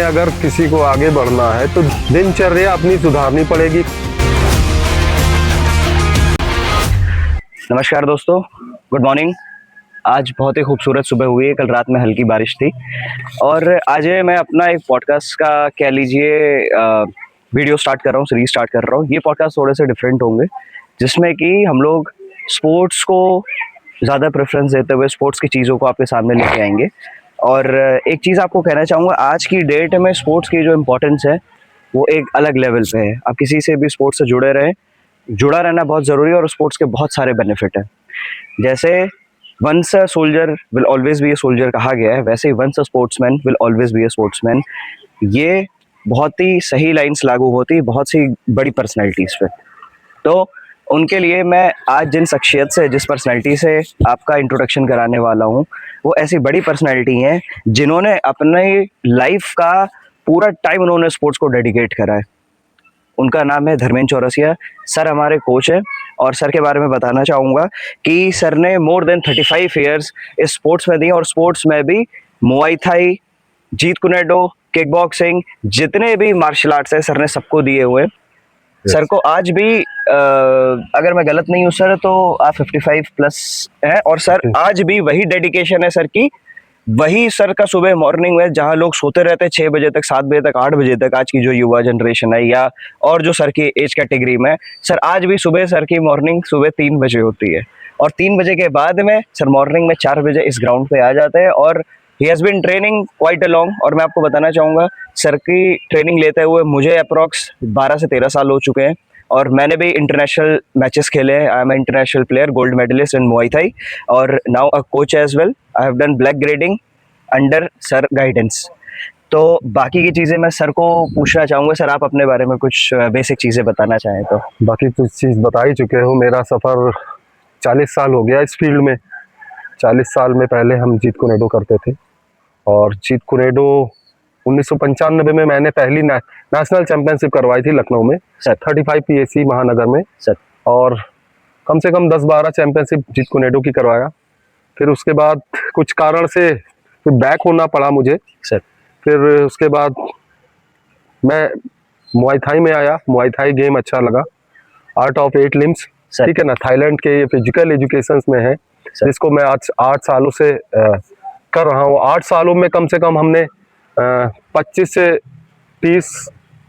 अगर किसी को आगे बढ़ना है तो दिनचर्या अपनी सुधारनी पड़ेगी। नमस्कार दोस्तों, गुड मॉर्निंग। आज बहुत ही खूबसूरत सुबह हुई है, कल रात में हल्की बारिश थी और आज मैं अपना एक पॉडकास्ट का कह लीजिए वीडियो स्टार्ट कर रहा हूँ, सीरीज स्टार्ट कर रहा हूँ। ये पॉडकास्ट थोड़े से डिफरेंट होंगे जिसमें कि हम लोग स्पोर्ट्स को ज़्यादा प्रेफरेंस देते हुए स्पोर्ट्स की चीज़ों को आपके सामने लेके आएंगे। और एक चीज़ आपको कहना चाहूँगा, आज की डेट में स्पोर्ट्स की जो इम्पोर्टेंस है वो एक अलग लेवल पे है। आप किसी से भी स्पोर्ट्स से जुड़े रहें, जुड़ा रहना बहुत ज़रूरी है और स्पोर्ट्स के बहुत सारे बेनिफिट हैं। जैसे once a soldier will always be a soldier कहा गया है, वैसे ही once a sportsman will always be a sportsman. ये बहुत ही सही लाइंस लागू होती बहुत सी बड़ी पर्सनैलिटीज़ पे। तो उनके लिए मैं आज जिस पर्सनैलिटी से आपका इंट्रोडक्शन कराने वाला हूँ, वो ऐसी बड़ी पर्सनैलिटी हैं जिन्होंने अपने लाइफ का पूरा टाइम उन्होंने स्पोर्ट्स को डेडिकेट करा है। उनका नाम है धर्मेंद्र चौरसिया। सर हमारे कोच हैं और सर के बारे में बताना चाहूँगा कि सर ने मोर देन 35 ईयर्स इस स्पोर्ट्स में दी और स्पोर्ट्स में भी मुआई थाई, जीत कुनेडो, किक बॉक्सिंग, जितने भी मार्शल आर्ट्स है सर ने सबको दिए हुए। सर को आज भी अगर मैं गलत नहीं हूँ सर तो आप 55 प्लस है और सर आज भी वही डेडिकेशन है सर की। वही सर का सुबह मॉर्निंग में जहाँ लोग सोते रहते हैं 6 बजे तक, 7 बजे तक, 8 बजे तक, आज की जो युवा जनरेशन है या और जो सर की एज कैटेगरी में, सर आज भी सुबह सर की मॉर्निंग सुबह 3 बजे होती है और 3 बजे के बाद में सर मॉर्निंग में 4 बजे इस ग्राउंड पे आ जाते हैं और he has been training quite a long. और मैं आपको बताना चाहूँगा सर की ट्रेनिंग लेते हुए मुझे अप्रॉक्स 12 से 13 साल हो चुके हैं और मैंने भी इंटरनेशनल मैचेस खेले हैं। I am international player, gold medalist in Muay Thai और now a coach as well. I have done black grading under sir guidance. तो बाकी की चीज़ें मैं सर को पूछना चाहूँगा। सर आप अपने बारे में कुछ बेसिक चीज़ें बताना चाहें तो। बाकी कुछ चीज़ बता ही चुके हो। मेरा सफ़र 40 साल हो गया इस फील्ड में। 40 साल में पहले हम जीत कुनेडो करते थे और जीत कुनेडो 1995 में मैंने पहली नेशनल चैंपियनशिप करवाई थी लखनऊ में सर 35 PAC महानगर में सर। और कम से कम 10-12 चैंपियनशिप जीत कुनेडो की करवाया। फिर उसके बाद कुछ कारण से फिर बैक होना पड़ा मुझे सर। फिर उसके बाद मैं मुआई थाई में आया। मुआई थाई गेम अच्छा लगा, आर्ट ऑफ 8 लिम्स, ठीक है ना, थाईलैंड के फिजिकल एजुकेशन में है जिसको मैं आज 8 सालों से कर रहा हूँ। 8 सालों में कम से कम हमने 25 से 30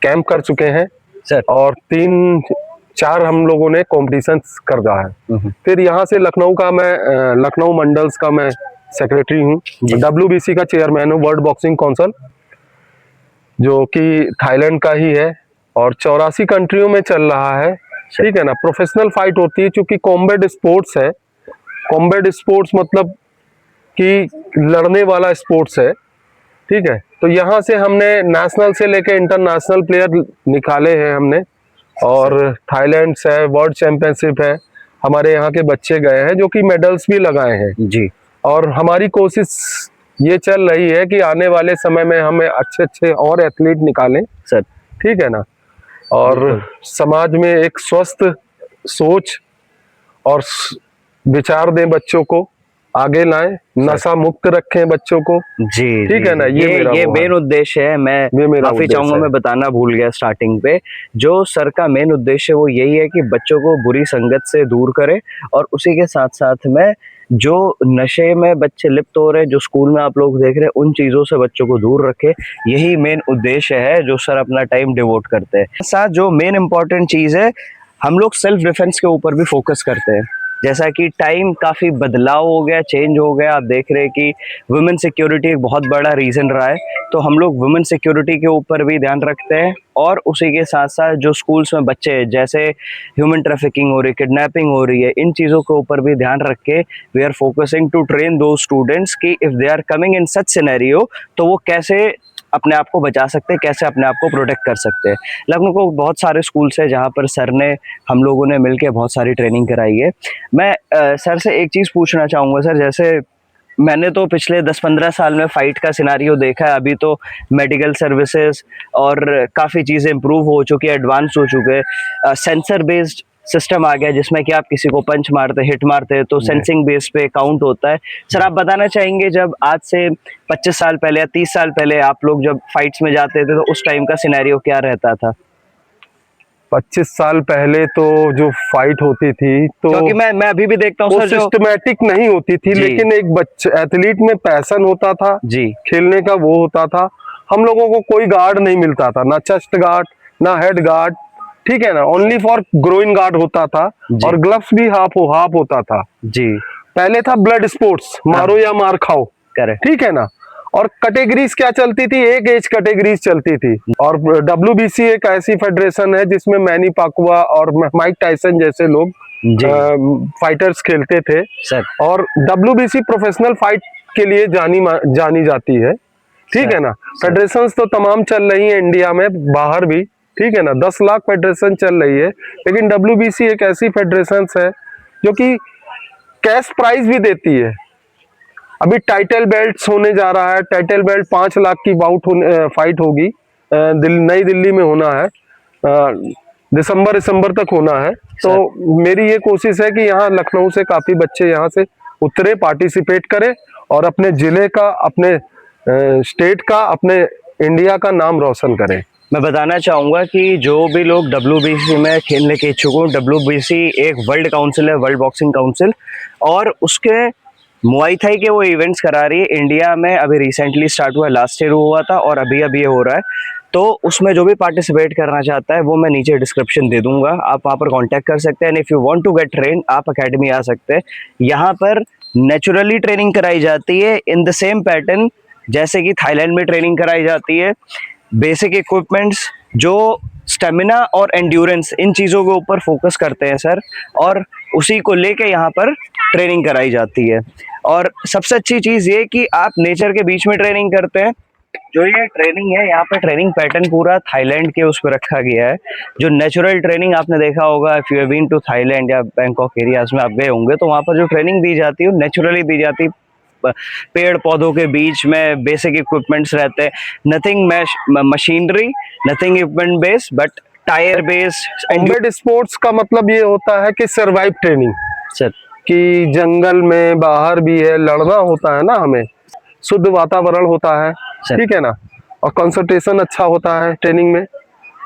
कैंप कर चुके हैं सर और 3-4 हम लोगों ने कॉम्पिटिशन्स कर रहा है। फिर यहाँ से लखनऊ का मैं लखनऊ मंडल्स का मैं सेक्रेटरी हूँ, WBC का चेयरमैन हूँ, वर्ल्ड बॉक्सिंग काउंसिल, जो कि थाईलैंड का ही है और 84 कंट्रियों में चल रहा है, ठीक है ना। प्रोफेशनल फाइट होती है क्योंकि कॉम्बैट स्पोर्ट्स है। कॉम्बैट स्पोर्ट्स मतलब कि लड़ने वाला स्पोर्ट्स है, ठीक है। तो यहाँ से हमने नेशनल से लेके इंटरनेशनल प्लेयर निकाले हैं हमने और थाईलैंड से वर्ल्ड चैंपियनशिप है, हमारे यहाँ के बच्चे गए हैं जो कि मेडल्स भी लगाए हैं जी। और हमारी कोशिश ये चल रही है कि आने वाले समय में हमें अच्छे और एथलीट निकालें सर, ठीक है ना, और समाज में एक स्वस्थ सोच और विचार दें, बच्चों को आगे लाएं, नशा मुक्त रखें बच्चों को, जी ठीक है ना। ये मेन उद्देश्य है। मैं माफी चाहूंगा, मैं बताना भूल गया स्टार्टिंग पे। जो सर का मेन उद्देश्य वो यही है कि बच्चों को बुरी संगत से दूर करे और उसी के साथ साथ में जो नशे में बच्चे लिप्त हो रहे हैं, जो स्कूल में आप लोग देख रहे हैं, उन चीज़ों से बच्चों को दूर रखे। यही मेन उद्देश्य है जो सर अपना टाइम डिवोट करते हैं। साथ जो मेन इम्पॉर्टेंट चीज़ है, हम लोग सेल्फ डिफेंस के ऊपर भी फोकस करते हैं। जैसा कि टाइम काफ़ी बदलाव हो गया, चेंज हो गया, आप देख रहे हैं कि वुमेन सिक्योरिटी एक बहुत बड़ा रीज़न रहा है, तो हम लोग वुमेन सिक्योरिटी के ऊपर भी ध्यान रखते हैं। और उसी के साथ साथ जो स्कूल्स में बच्चे जैसे ह्यूमन ट्रैफिकिंग हो रही है, किडनैपिंग हो रही है, इन चीज़ों के ऊपर भी ध्यान रख के we are focusing to train दो स्टूडेंट्स कि if they are coming in such scenario तो वो कैसे अपने आप को बचा सकते हैं, कैसे अपने आप को प्रोटेक्ट कर सकते हैं। लखनऊ को बहुत सारे स्कूल्स हैं जहाँ पर सर ने, हम लोगों ने मिलकर बहुत सारी ट्रेनिंग कराई है। मैं सर से एक चीज़ पूछना चाहूँगा सर, जैसे मैंने तो पिछले 10-15 साल में फ़ाइट का सिनारियो देखा है। अभी तो मेडिकल सर्विसेज और काफ़ी चीज़ें इम्प्रूव हो चुकी है, एडवांस हो चुके हैं। सेंसर बेस्ड सिस्टम आ गया जिसमें कि आप किसी को पंच मारते, हिट मारते तो सेंसिंग बेस पे काउंट होता है। सर आप बताना चाहेंगे जब आज से 25 साल पहले या 30 साल पहले आप लोग जब फाइट्स में जाते थे तो उस टाइम का सिनेरियो क्या रहता था? 25 साल पहले तो जो फाइट होती थी तो क्योंकि मैं अभी भी देखता हूँ वो सर जो सिस्टमैटिक नहीं होती थी, जी। लेकिन एक बच्चे एथलीट में पैशन होता था जी खेलने का, वो होता था। हम लोगों को कोई गार्ड नहीं मिलता था, ना चेस्ट गार्ड ना हेड गार्ड, ठीक है ना, ओनली फॉर ग्रोइन गार्ड होता था, जी। और ग्लव्स भी हाफ होता था। जी पहले था ब्लड स्पोर्ट्स, मारो या मार खाओ, करेक्ट। ठीक है ना। और कैटेगरीज क्या चलती थी, एक एज कैटेगरीज चलती थी। और WBC एक ऐसी फेडरेशन है जिसमें मैनी पाकुआ और माइक टाइसन जैसे लोग जी फाइटर्स खेलते थे। सर। और WBC प्रोफेशनल फाइट के लिए जानी जाती है, ठीक है ना। फेडरेशंस तो तमाम चल रही है इंडिया में, बाहर भी, ठीक है ना, 10 लाख फेडरेशन चल रही है, लेकिन WBC एक ऐसी फेडरेशन है जो कि कैश प्राइज भी देती है। अभी टाइटल बेल्ट होने जा रहा है, टाइटल बेल्ट 5 लाख की फाइट होगी, नई दिल्ली में होना है, दिसंबर तक होना है। तो मेरी ये कोशिश है कि यहाँ लखनऊ से काफी बच्चे यहाँ से उतरे, पार्टिसिपेट करें और अपने जिले का, अपने स्टेट का, अपने इंडिया का नाम रोशन करें। मैं बताना चाहूँगा कि जो भी लोग WBC में खेलने के इच्छुक हों, WBC एक वर्ल्ड काउंसिल है, वर्ल्ड बॉक्सिंग काउंसिल, और उसके मुआई थाई के वो इवेंट्स करा रही है इंडिया में। अभी रिसेंटली स्टार्ट हुआ, लास्ट ईयर हुआ था और अभी ये हो रहा है। तो उसमें जो भी पार्टिसिपेट करना चाहता है वो मैं नीचे डिस्क्रिप्शन दे दूंगा, आप वहाँ पर कांटेक्ट कर सकते हैं। And if you want to get train, आप अकेडमी आ सकते हैं। यहाँ पर नेचुरली ट्रेनिंग कराई जाती है इन द सेम पैटर्न जैसे कि थाईलैंड में ट्रेनिंग कराई जाती है। बेसिक इक्विपमेंट्स जो स्टेमिना और एंड्योरेंस, इन चीज़ों के ऊपर फोकस करते हैं सर, और उसी को लेके यहाँ पर ट्रेनिंग कराई जाती है। और सबसे अच्छी चीज़ ये कि आप नेचर के बीच में ट्रेनिंग करते हैं। जो ये ट्रेनिंग है, यहाँ पे ट्रेनिंग पैटर्न पूरा थाईलैंड के उस पर रखा गया है। जो नेचुरल ट्रेनिंग आपने देखा होगा, if you have been to Thailand या बैंकॉक एरियाज में आप गए होंगे, तो वहाँ पर जो ट्रेनिंग दी जाती है वो नेचुरली दी जाती है। पेड़ पौधों के बीच में बेसिक इक्विपमेंट्स रहते हैं, nothing machinery, nothing equipment based, but tyre based. Combat sports का मतलब ये होता है कि सर्वाइव ट्रेनिंग, सर कि जंगल में बाहर भी है, लड़ना होता है ना हमें, शुद्ध वातावरण होता है, ठीक है ना, और कंसंट्रेशन अच्छा होता है ट्रेनिंग में,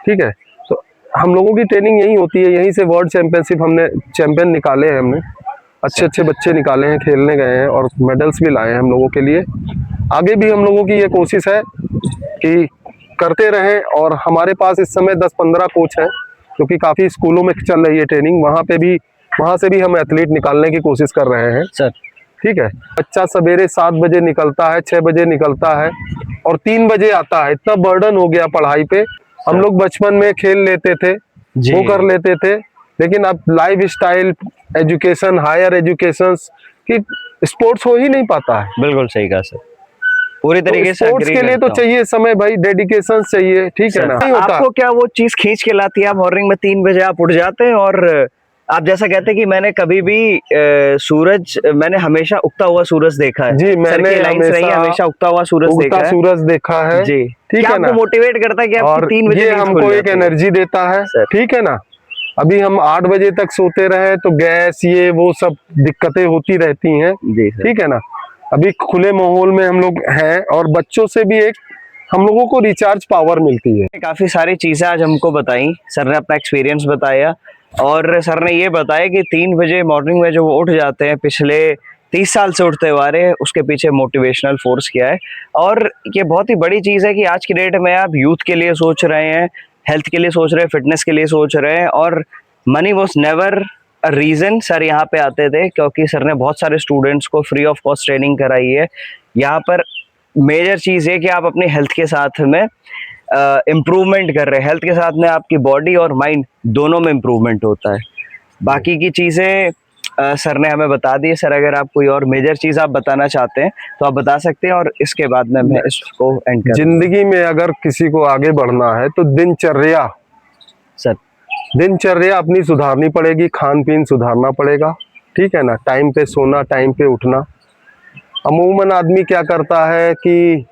ठीक है। तो हम लोगों की ट्रेनिंग यही होती है, यहीं से वर्ल्ड चैंपियनशिप हमने चैंपियन निकाले हैं, हमने अच्छे अच्छे बच्चे निकाले हैं, खेलने गए हैं और मेडल्स भी लाए हैं हम लोगों के लिए। आगे भी हम लोगों की ये कोशिश है कि करते रहें। और हमारे पास इस समय 10-15 कोच हैं, क्योंकि काफ़ी स्कूलों में चल रही है ट्रेनिंग, वहाँ से भी हम एथलीट निकालने की कोशिश कर रहे हैं सर। ठीक है। बच्चा सवेरे 7 बजे निकलता है, 6 बजे निकलता है और 3 बजे आता है। इतना बर्डन हो गया पढ़ाई पे। हम लोग बचपन में खेल लेते थे, वो कर लेते थे, लेकिन अब lifestyle, education, higher education की स्पोर्ट्स हो ही नहीं पाता है। बिल्कुल सही कहा सर, पूरी तरीके से स्पोर्ट्स के लिए तो चाहिए समय भाई, डेडिकेशन चाहिए, ठीक है ना। नहीं होता। आपको क्या वो चीज खींच के लाती है? आप मॉर्निंग में 3 बजे आप उठ जाते हैं और आप जैसा कहते हैं कि मैंने कभी भी मैंने हमेशा उगता हुआ सूरज देखा है जी, मैंने हमेशा उगता हुआ सूरज देखा है जी, ठीक है ना। आपको मोटिवेट करता है कि आप 3 बजे ये हमको एक एनर्जी देता है, ठीक है ना। अभी हम 8 बजे तक सोते रहे तो गैस, ये वो सब दिक्कतें होती रहती हैं, ठीक है ना। अभी खुले माहौल में हम लोग हैं और बच्चों से भी एक हम लोगों को रिचार्ज पावर मिलती है। काफी सारी चीजें आज हमको बताई सर ने, अपना एक्सपीरियंस बताया और सर ने ये बताया कि 3 बजे मॉर्निंग में जो वो उठ जाते हैं, पिछले 30 साल से उठते हुए आ रहे हैं, उसके पीछे मोटिवेशनल फोर्स क्या है। और ये बहुत ही बड़ी चीज़ है कि आज की डेट में आप यूथ के लिए सोच रहे हैं, हेल्थ के लिए सोच रहे हैं, फिटनेस के लिए सोच रहे हैं, और money was never a reason. Sir यहाँ पे आते थे क्योंकि सर ने बहुत सारे स्टूडेंट्स को फ्री ऑफ कॉस्ट ट्रेनिंग कराई है। यहाँ पर मेजर चीज़ है कि आप अपनी हेल्थ के साथ में इम्प्रूवमेंट कर रहे हैं, हेल्थ के साथ में आपकी बॉडी और माइंड दोनों में इम्प्रूवमेंट होता है। बाकी की चीज़ें सर ने हमें बता दी। सर अगर आप कोई और मेजर चीज़ आप बताना चाहते हैं तो आप बता सकते हैं, और इसके बाद में मैं इसको एंड कर। जिंदगी में अगर किसी को आगे बढ़ना है तो दिनचर्या अपनी सुधारनी पड़ेगी, खान पीन सुधारना पड़ेगा, ठीक है ना। टाइम पे सोना, टाइम पे उठना। अमूमन आदमी क्या करता है कि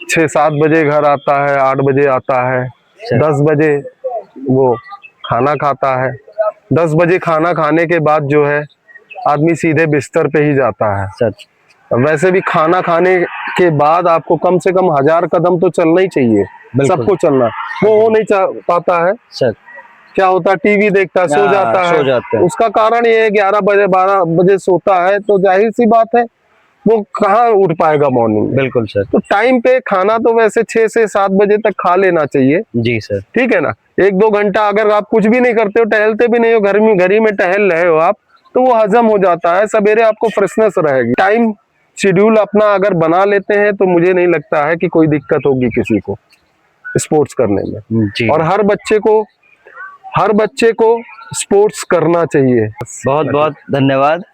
6-7 बजे घर आता है, 8 बजे आता है, 10 बजे वो खाना खाता है, 10 बजे खाना खाने के बाद जो है आदमी सीधे बिस्तर पे ही जाता है। सच। वैसे भी खाना खाने के बाद आपको कम से कम 1000 कदम तो चलना ही चाहिए, बिल्कुल। सबको चलना। वो हो नहीं पाता है। सच। क्या होता है, टीवी देखता है, सो जाता सो है। जाते हैं। उसका कारण ये है 11 बजे 12 बजे सोता है, तो जाहिर सी बात है वो कहाँ उठ पाएगा मॉर्निंग में। बिल्कुल सर। तो टाइम पे खाना तो वैसे 6 से 7 बजे तक खा लेना चाहिए। जी सर। ठीक है ना। 1-2 घंटा अगर आप कुछ भी नहीं करते हो, टहलते भी नहीं हो, घर ही में टहल रहे हो आप, तो वो हजम हो जाता है, सवेरे आपको फ्रेशनेस रहेगी। टाइम शेड्यूल अपना अगर बना लेते हैं तो मुझे नहीं लगता है कि कोई दिक्कत होगी किसी को स्पोर्ट्स करने में। जी। और हर बच्चे को स्पोर्ट्स करना चाहिए। बहुत बहुत धन्यवाद।